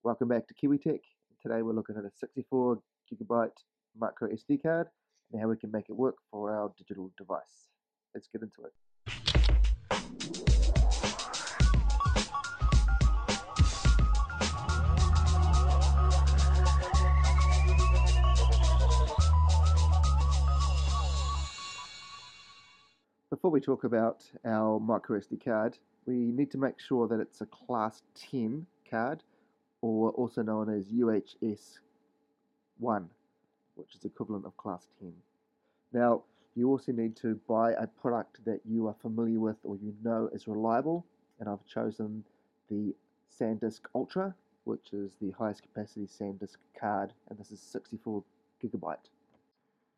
Welcome back to Kiwi Tech. Today we're looking at a 64 gigabyte micro SD card and how we can make it work for our digital device. Let's get into it. Before we talk about our micro SD card, we need to make sure that it's a class 10 card, or also known as UHS 1, which is equivalent of class 10. Now, you also need to buy a product that you are familiar with or you know is reliable, and I've chosen the SanDisk Ultra, which is the highest capacity SanDisk card, and this is 64 gigabyte.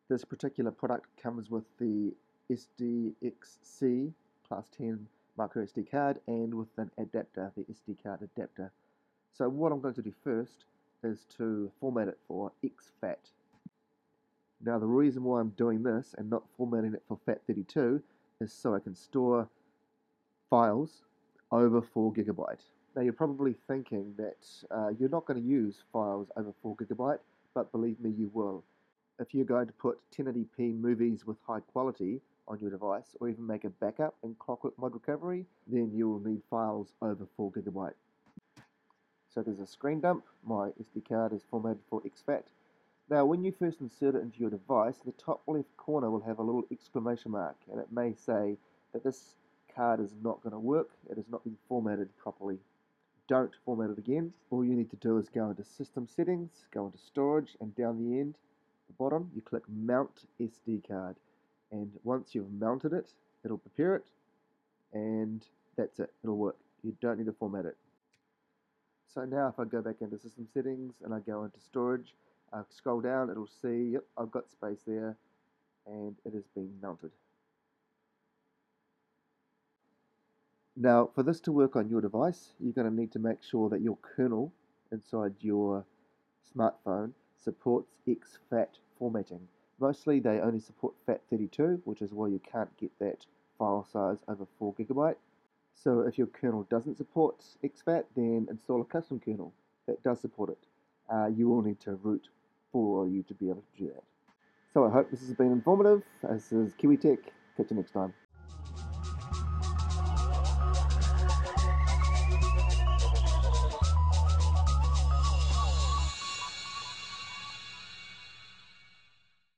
This particular product comes with the SDXC class 10 micro SD card and with an adapter, the SD card adapter. So what I'm going to do first is to format it for exFAT. Now the reason why I'm doing this and not formatting it for FAT32 is so I can store files over 4 gigabyte. Now you're probably thinking that you're not going to use files over 4 gigabyte, but believe me, you will. If you're going to put 1080p movies with high quality on your device, or even make a backup in clockwork mod recovery, then you will need files over 4 gigabyte. So there's a screen dump. My SD card is formatted for exFAT. Now when you first insert it into your device, the top left corner will have a little exclamation mark, and it may say that this card is not going to work, it has not been formatted properly. Don't format it again. All you need to do is go into System Settings, go into Storage, and down the end, the bottom, you click Mount SD card. And once you've mounted it, it'll prepare it, and that's it, it'll work. You don't need to format it. So now if I go back into System Settings and I go into Storage, scroll down, it'll see, yep, I've got space there, and it has been mounted. Now, for this to work on your device, you're going to need to make sure that your kernel inside your smartphone supports exFAT formatting. Mostly they only support FAT32, which is why you can't get that file size over 4 gigabyte. So if your kernel doesn't support exFAT, then install a custom kernel that does support it. You will need to root for you to be able to do that. So I hope this has been informative. This is Kiwi Tech. Catch you next time.